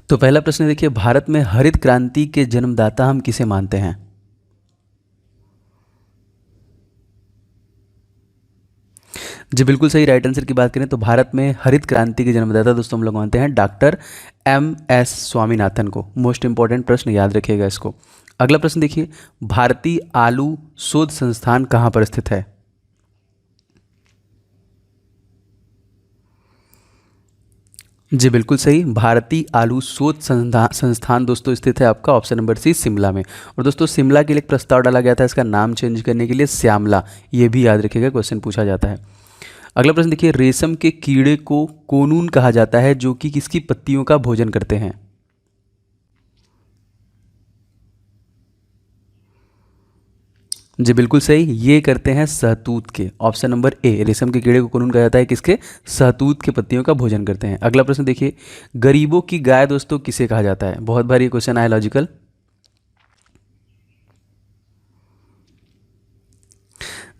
तो पहला प्रश्न देखिए, भारत में हरित क्रांति के जन्मदाता हम किसे मानते हैं? जी बिल्कुल सही। राइट आंसर की बात करें तो भारत में हरित क्रांति के जन्मदाता दोस्तों हम लोग मानते हैं डॉक्टर MS स्वामीनाथन को। मोस्ट इंपॉर्टेंट प्रश्न, याद रखिएगा इसको। अगला प्रश्न देखिए, भारतीय आलू शोध संस्थान कहाँ पर स्थित है? जी बिल्कुल सही। भारतीय आलू शोध संस्थान दोस्तों स्थित है आपका ऑप्शन नंबर सी, शिमला में। और दोस्तों शिमला के लिए एक प्रस्ताव डाला गया था इसका नाम चेंज करने के लिए श्यामला, ये भी याद रखिएगा, क्वेश्चन पूछा जाता है। अगला प्रश्न देखिए, रेशम के कीड़े को कोनून कहा जाता है जो कि किसकी पत्तियों का भोजन करते हैं? जी बिल्कुल सही, ये करते हैं सहतूत के। ऑप्शन नंबर ए, रेशम के कीड़े को कोनून कहा जाता है किसके? सहतूत के पत्तियों का भोजन करते हैं। अगला प्रश्न देखिए, गरीबों की गाय दोस्तों किसे कहा जाता है? बहुत बार ये क्वेश्चन आया लॉजिकल।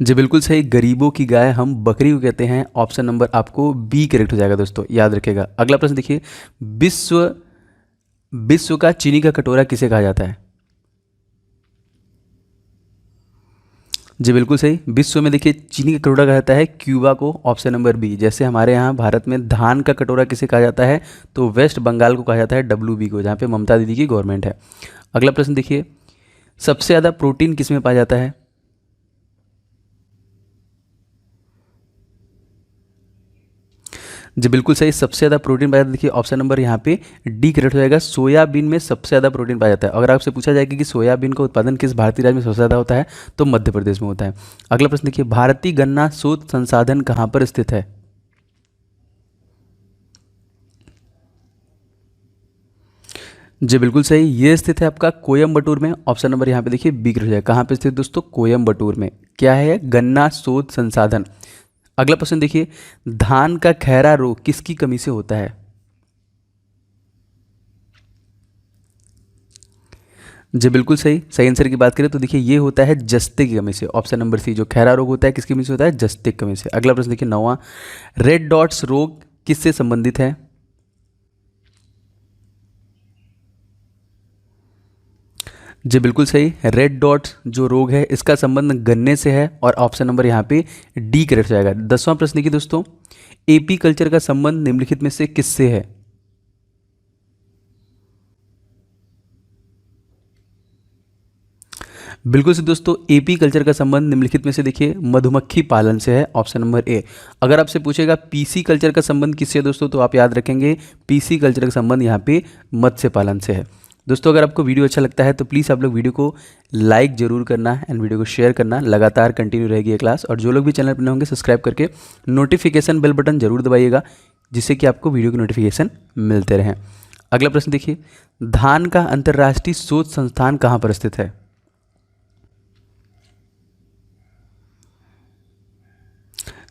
जी बिल्कुल सही, गरीबों की गाय हम बकरी को कहते हैं। ऑप्शन नंबर आपको बी करेक्ट हो जाएगा दोस्तों, याद रखिएगा। अगला प्रश्न देखिए, विश्व विश्व का चीनी का कटोरा किसे कहा जाता है? जी बिल्कुल सही, विश्व में देखिए चीनी का कटोरा कहा जाता है क्यूबा को। Option number b. जैसे हमारे यहाँ भारत में धान का कटोरा किसे कहा जाता है? तो वेस्ट बंगाल को कहा जाता है WB को, जहाँ पे ममता दीदी की गवर्नमेंट है। अगला प्रश्न देखिए, सबसे ज़्यादा प्रोटीन किस में पाया जाता है? जी बिल्कुल सही, सबसे ज़्यादा प्रोटीन पाया जाता है, देखिए ऑप्शन नंबर यहाँ पे डी करेक्ट हो जाएगा। सोयाबीन में सबसे ज़्यादा प्रोटीन पाया जाता है। अगर आपसे पूछा जाए कि सोयाबीन का उत्पादन किस भारतीय राज्य में सबसे ज़्यादा होता है, तो मध्य प्रदेश में होता है। अगला प्रश्न देखिए, भारतीय गन्ना शोध संसाधन कहाँ पर स्थित है? जी बिल्कुल सही, ये स्थित है आपका कोयम्बटूर में। ऑप्शन नंबर यहाँ पे देखिए बी करेक्ट हो जाएगा। कहाँ पे स्थित दोस्तों? कोयम्बटूर में। क्या है? गन्ना शोध संसाधन। अगला प्रश्न देखिए, धान का खैरा रोग किसकी कमी से होता है? जी बिल्कुल सही। सही आंसर की बात करें तो देखिए ये होता है जस्ते की कमी से। ऑप्शन नंबर सी, जो खैरा रोग होता है किसकी कमी से होता है? जस्ते की कमी से। अगला प्रश्न देखिए 9वां, रेड डॉट्स रोग किससे संबंधित है? जी बिल्कुल सही, रेड डॉट जो रोग है इसका संबंध गन्ने से है। और ऑप्शन नंबर यहाँ पे डी करेक्ट हो जाएगा। 10वां प्रश्न देखिए दोस्तों, AP कल्चर का संबंध निम्नलिखित में से किससे है? बिल्कुल से दोस्तों, AP कल्चर का संबंध निम्नलिखित में से देखिए मधुमक्खी पालन से है। Option number A. अगर आपसे पूछेगा PC कल्चर का संबंध किससे है दोस्तों, तो आप याद रखेंगे PC कल्चर का संबंध यहाँ पे मत्स्य पालन से है। दोस्तों अगर आपको वीडियो अच्छा लगता है तो प्लीज़ आप लोग वीडियो को लाइक जरूर करना एंड वीडियो को शेयर करना। लगातार कंटिन्यू रहेगी ये क्लास। और जो लोग भी चैनल पर नए होंगे सब्सक्राइब करके नोटिफिकेशन बेल बटन जरूर दबाइएगा, जिससे कि आपको वीडियो की नोटिफिकेशन मिलते रहें। अगला प्रश्न देखिए, धान का अंतर्राष्ट्रीय शोध संस्थान कहाँ पर स्थित है?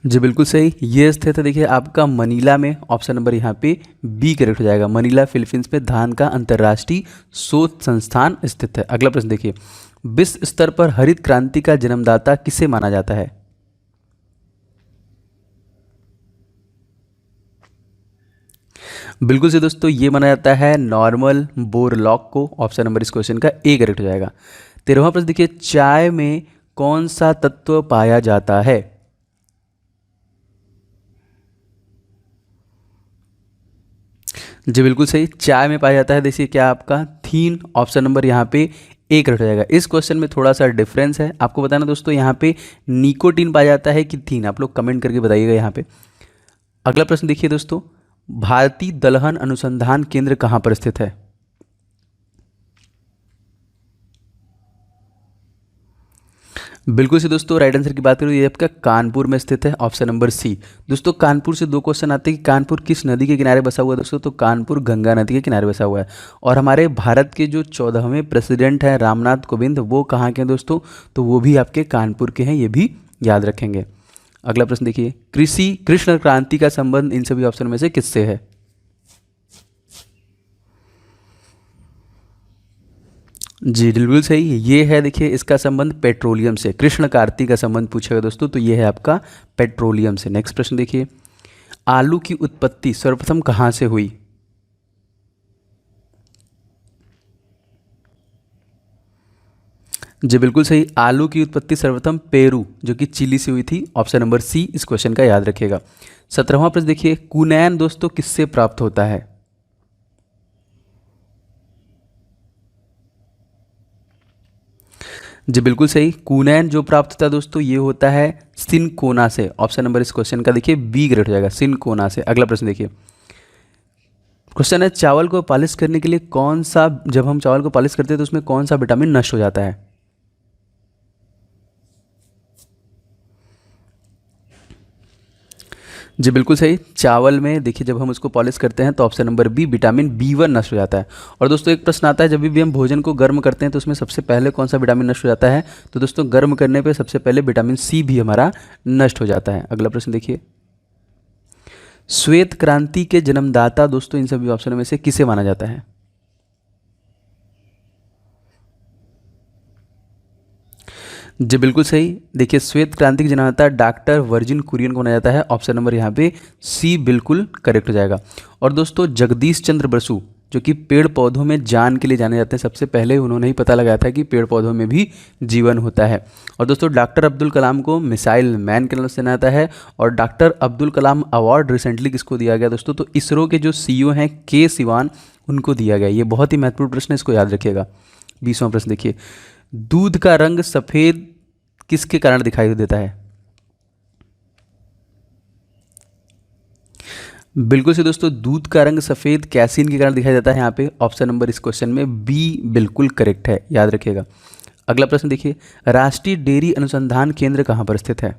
जी बिल्कुल सही, ये स्थित है देखिए आपका मनीला में। ऑप्शन नंबर यहाँ पे बी करेक्ट हो जाएगा। मनीला फिलीपींस में धान का अंतर्राष्ट्रीय शोध संस्थान स्थित है। अगला प्रश्न देखिए, विश्व स्तर पर हरित क्रांति का जन्मदाता किसे माना जाता है? बिल्कुल से दोस्तों, ये माना जाता है नॉर्मन बोरलॉग को। ऑप्शन नंबर इस क्वेश्चन का ए करेक्ट हो जाएगा। 13वां प्रश्न देखिए, चाय में कौन सा तत्व पाया जाता है? जी बिल्कुल सही, चाय में पाया जाता है देखिए क्या आपका थीन। ऑप्शन नंबर यहाँ पे ए करेक्ट हो जाएगा। इस क्वेश्चन में थोड़ा सा डिफरेंस है, आपको बताना दोस्तों यहाँ पे निकोटीन पाया जाता है कि थीन, आप लोग कमेंट करके बताइएगा यहाँ पे। अगला प्रश्न देखिए दोस्तों, भारतीय दलहन अनुसंधान केंद्र कहाँ पर स्थित है? बिल्कुल से दोस्तों, राइट आंसर की बात करूँ ये आपका कानपुर में स्थित है। Option number c. दोस्तों कानपुर से दो क्वेश्चन आते हैं कि कानपुर किस नदी के किनारे बसा हुआ है दोस्तों, तो कानपुर गंगा नदी के किनारे बसा हुआ है। और हमारे भारत के जो 14वें प्रेसिडेंट हैं रामनाथ कोविंद, वो कहाँ के हैं दोस्तों, तो वो भी आपके कानपुर के हैं, ये भी याद रखेंगे। अगला प्रश्न देखिए, कृषि कृष्ण क्रांति का संबंध इन सभी ऑप्शन में से किससे है? जी बिल्कुल सही, ये है देखिए इसका संबंध पेट्रोलियम से। कृष्ण कार्ती का संबंध पूछेगा दोस्तों, तो ये है आपका पेट्रोलियम से। नेक्स्ट प्रश्न देखिए, आलू की उत्पत्ति सर्वप्रथम कहाँ से हुई? जी बिल्कुल सही। आलू की उत्पत्ति सर्वप्रथम पेरू जो कि चिली से हुई थी। ऑप्शन नंबर सी इस क्वेश्चन का याद रखिएगा। 17वां प्रश्न देखिए, कुनैन दोस्तों किससे प्राप्त होता है? जी बिल्कुल सही। कुनैन जो प्राप्त होता है दोस्तों ये होता है सिनकोना से। ऑप्शन नंबर इस क्वेश्चन का देखिए बी ग्रेड हो जाएगा, सिनकोना से। अगला प्रश्न देखिए, क्वेश्चन है चावल को पॉलिश करने के लिए कौन सा, जब हम चावल को पॉलिश करते हैं तो उसमें कौन सा विटामिन नष्ट हो जाता है? जी बिल्कुल सही। चावल में देखिए जब हम उसको पॉलिश करते हैं तो option number B vitamin B1 नष्ट हो जाता है। और दोस्तों एक प्रश्न आता है, जब भी हम भोजन को गर्म करते हैं तो उसमें सबसे पहले कौन सा विटामिन नष्ट हो जाता है? तो दोस्तों गर्म करने पे सबसे पहले विटामिन सी भी हमारा नष्ट हो जाता है। अगला प्रश्न देखिए, श्वेत क्रांति के जन्मदाता दोस्तों इन सभी ऑप्शनों में से किसे माना जाता है? जी बिल्कुल सही। देखिए श्वेत क्रांति के जन्मदाता डॉक्टर वर्जिन कुरियन को माना जाता है। ऑप्शन नंबर यहाँ पे सी बिल्कुल करेक्ट हो जाएगा। और दोस्तों जगदीश चंद्र बसु जो कि पेड़ पौधों में जान के लिए जाने जाते हैं, सबसे पहले उन्होंने ही पता लगाया था कि पेड़ पौधों में भी जीवन होता है। और दोस्तों डॉक्टर अब्दुल कलाम को मिसाइल मैन के नाम से जाना जाता है। और doctor Abdul Kalam award recently किसको दिया गया दोस्तों? तो इसरो के जो CEO हैं के सिवान, उनको दिया गया। ये बहुत ही महत्वपूर्ण प्रश्न है, इसको याद रखिएगा। 20वां प्रश्न देखिए, दूध का रंग सफ़ेद किसके कारण दिखाई देता है? बिल्कुल से दोस्तों, दूध का रंग सफ़ेद कैसीन के कारण दिखाई देता है। यहाँ पे ऑप्शन नंबर इस क्वेश्चन में बी बिल्कुल करेक्ट है, याद रखिएगा। अगला प्रश्न देखिए, राष्ट्रीय डेयरी अनुसंधान केंद्र कहाँ पर स्थित है?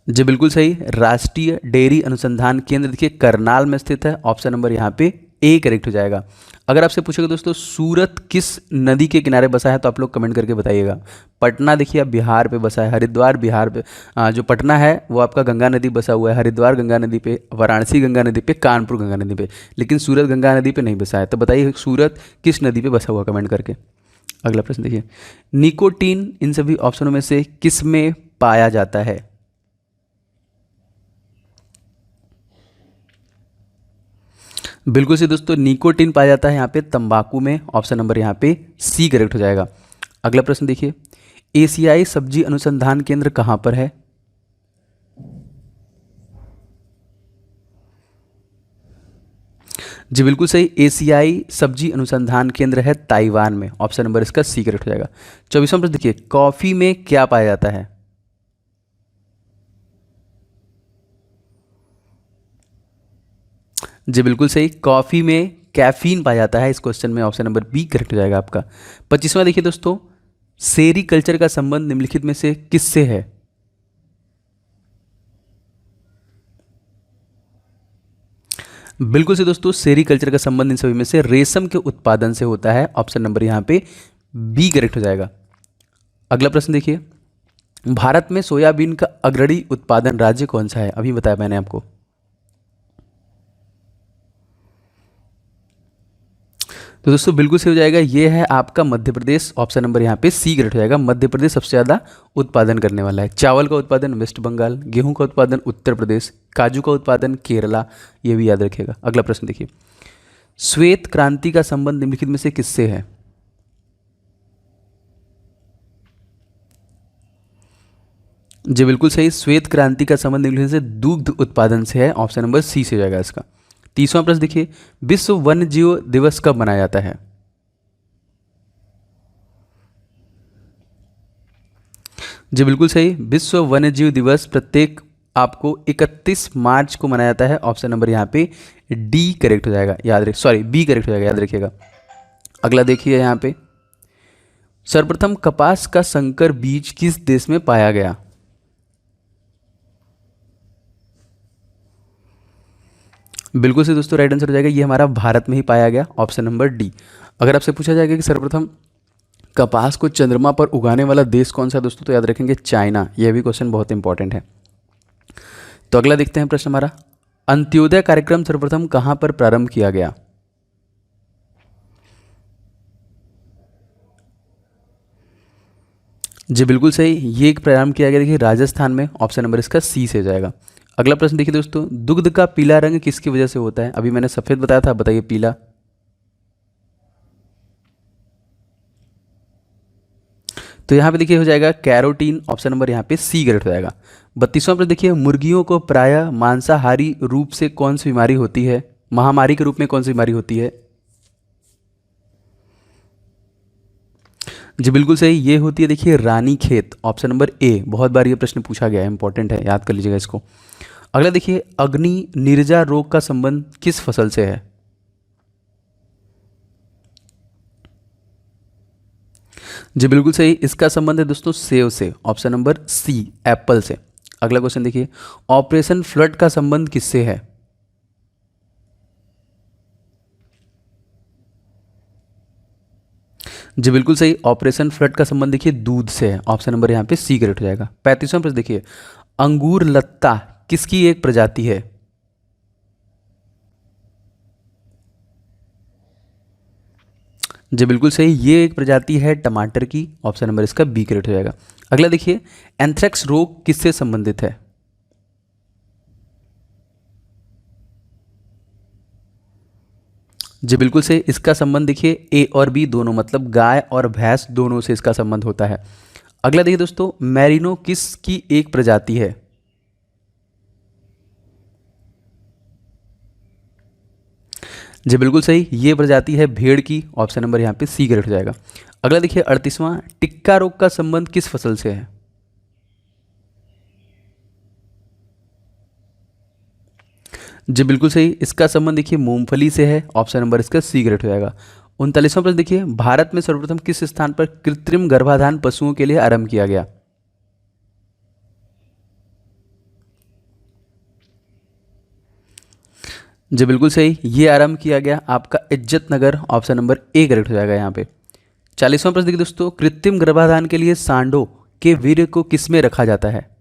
जी बिल्कुल सही। राष्ट्रीय डेयरी अनुसंधान केंद्र देखिए करनाल में स्थित है। ऑप्शन नंबर यहाँ पे ए करेक्ट हो जाएगा। अगर आपसे पूछेगा दोस्तों सूरत किस नदी के किनारे बसा है तो आप लोग कमेंट करके बताइएगा। पटना देखिए आप बिहार पे बसा है, हरिद्वार बिहार पे, जो पटना है वो आपका गंगा नदी बसा हुआ है, हरिद्वार गंगा नदी पे, वाराणसी गंगा नदी पे, कानपुर गंगा नदी पे, लेकिन सूरत गंगा नदी पे नहीं बसा है। तो बताइए सूरत किस नदी पे बसा हुआ, कमेंट करके। अगला प्रश्न देखिए, निकोटीन इन सभी ऑप्शनों में से किस में पाया जाता है? बिल्कुल से दोस्तों, निकोटीन पाया जाता है यहाँ पे तंबाकू में। ऑप्शन नंबर यहाँ पे सी करेक्ट हो जाएगा। अगला प्रश्न देखिए, एशियाई सब्जी अनुसंधान केंद्र कहाँ पर है? जी बिल्कुल सही। एशियाई सब्जी अनुसंधान केंद्र है ताइवान में। ऑप्शन नंबर इसका सी करेक्ट हो जाएगा। 24वां प्रश्न देखिए, कॉफी में क्या पाया जाता है? जी बिल्कुल सही। कॉफ़ी में कैफीन पाया जाता है। इस क्वेश्चन में ऑप्शन नंबर बी करेक्ट हो जाएगा आपका। 25वां देखिए दोस्तों, सेरीकल्चर का संबंध निम्नलिखित में से किससे है? बिल्कुल से दोस्तों, सेरीकल्चर का संबंध इन सभी में से रेशम के उत्पादन से होता है। ऑप्शन नंबर यहाँ पे बी करेक्ट हो जाएगा। अगला प्रश्न देखिए, भारत में सोयाबीन का अग्रणी उत्पादन राज्य कौन सा है? अभी बताया मैंने आपको। तो दोस्तों बिल्कुल सही हो जाएगा, ये है आपका मध्य प्रदेश। ऑप्शन नंबर यहाँ पे सी ग्रेड हो जाएगा। मध्य प्रदेश सबसे ज़्यादा उत्पादन करने वाला है। चावल का उत्पादन वेस्ट बंगाल, गेहूं का उत्पादन उत्तर प्रदेश, काजू का उत्पादन केरला, ये भी याद रखिएगा। अगला प्रश्न देखिए, श्वेत क्रांति का संबंध निम्नलिखित में से किससे है? जी बिल्कुल सही। श्वेत क्रांति का संबंध निम्नलिखित से दुग्ध उत्पादन से है। ऑप्शन नंबर सी से हो जाएगा इसका। 30वां प्रश्न देखिए, विश्व वन्य जीव दिवस कब मनाया जाता है? जी बिल्कुल सही। विश्व वन्य जीव दिवस प्रत्येक आपको 31 मार्च को मनाया जाता है। ऑप्शन नंबर यहाँ पे डी करेक्ट हो जाएगा, याद रख सॉरी बी करेक्ट हो जाएगा, याद रखिएगा। अगला देखिए यहाँ पे, सर्वप्रथम कपास का संकर बीज किस देश में पाया गया? बिल्कुल से दोस्तों राइट आंसर हो जाएगा, ये हमारा भारत में ही पाया गया। Option number D. अगर आपसे पूछा जाएगा कि सर्वप्रथम कपास को चंद्रमा पर उगाने वाला देश कौन सा है दोस्तों, तो याद रखेंगे चाइना। यह भी क्वेश्चन बहुत इंपॉर्टेंट है। तो अगला देखते हैं प्रश्न हमारा, अंत्योदय कार्यक्रम सर्वप्रथम कहां पर प्रारंभ किया गया? जी बिल्कुल सही, ये एक प्रारंभ किया गया देखिए राजस्थान में। ऑप्शन नंबर इसका सी से हो जाएगा। अगला प्रश्न देखिए दोस्तों, दुग्ध का पीला रंग किसकी वजह से होता है? अभी मैंने सफ़ेद बताया था, बताइए पीला। तो यहाँ पे देखिए हो जाएगा कैरोटीन, ऑप्शन नंबर यहाँ पे सी करेक्ट हो जाएगा। 32वां प्रश्न देखिए, मुर्गियों को प्रायः मांसाहारी रूप से कौन सी बीमारी होती है, महामारी के रूप में कौन सी बीमारी होती है? जी बिल्कुल सही, ये होती है देखिए रानीखेत, ऑप्शन नंबर ए। बहुत बार ये प्रश्न पूछा गया है, इंपॉर्टेंट है, याद कर लीजिएगा इसको। अगला देखिए, अग्नि निर्जा रोग का संबंध किस फसल से है? जी बिल्कुल सही, इसका संबंध है दोस्तों सेब से, ऑप्शन नंबर सी एप्पल से। अगला क्वेश्चन देखिए, ऑपरेशन फ्लड का संबंध किससे है? जी बिल्कुल सही, ऑपरेशन फ्लड का संबंध देखिए दूध से है, ऑप्शन नंबर यहाँ पे सी करेक्ट हो जाएगा। 35वां प्रश्न देखिए, अंगूर लत्ता किसकी एक प्रजाति है? जी बिल्कुल सही, ये एक प्रजाति है टमाटर की, ऑप्शन नंबर इसका बी करेक्ट हो जाएगा। अगला देखिए, एंथ्रेक्स रोग किससे संबंधित है? जी बिल्कुल सही, इसका संबंध देखिए ए और बी दोनों, मतलब गाय और भैंस दोनों से इसका संबंध होता है। अगला देखिए दोस्तों, मैरिनो किसकी एक प्रजाति है? जी बिल्कुल सही, ये प्रजाति है भेड़ की, ऑप्शन नंबर यहाँ पे सी करेक्ट हो जाएगा। अगला देखिए 38वां, टिक्का रोग का संबंध किस फसल से है? जी बिल्कुल सही, इसका संबंध देखिए मूंगफली से है, ऑप्शन नंबर इसका सी करेक्ट हो जाएगा। 39वां प्रश्न देखिए, भारत में सर्वप्रथम किस स्थान पर कृत्रिम गर्भाधान पशुओं के लिए आरंभ किया गया? जी बिल्कुल सही, ये आरंभ किया गया आपका इज्जत नगर, ऑप्शन नंबर ए करेक्ट हो जाएगा यहाँ पे। 40वां प्रश्न देखिए दोस्तों, कृत्रिम गर्भाधान के लिए सांडों के वीर्य को किसमें रखा जाता है?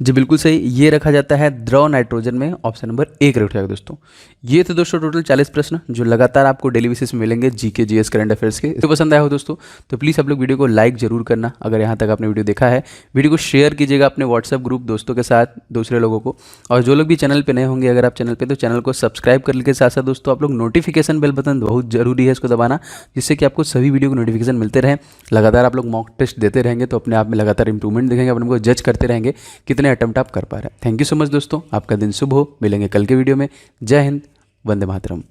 जी बिल्कुल सही, ये रखा जाता है द्रव नाइट्रोजन में, ऑप्शन नंबर ए करेक्ट हो जाएगा दोस्तों। ये थे दोस्तों टोटल 40 प्रश्न जो लगातार आपको डेली बेसिस में मिलेंगे जीके जीएस करंट अफेयर्स के। तो पसंद आया हो दोस्तों तो प्लीज़ आप लोग वीडियो को लाइक जरूर करना। अगर यहाँ तक आपने वीडियो देखा है, वीडियो को शेयर कीजिएगा अपने व्हाट्सएप ग्रुप दोस्तों के साथ, दूसरे लोगों को। और जो लोग भी चैनल पर नए होंगे, अगर आप चैनल पर, तो चैनल को सब्सक्राइब करने के साथ साथ दोस्तों आप लोग नोटिफिकेशन बेल बटन बहुत जरूरी है इसको दबाना, जिससे कि आपको सभी वीडियो को नोटिफिकेशन मिलते रहें। लगातार आप लोग मॉक टेस्ट देते रहेंगे तो अपने आप में लगातार इंप्रूवमेंट दिखेंगे, अपने को जज करते रहेंगे कितने अटेम्प्ट आप कर पा रहे हैं। थैंक यू सो मच दोस्तों, आपका दिन शुभ हो। मिलेंगे कल के वीडियो में। जय हिंद, वंदे मातरम।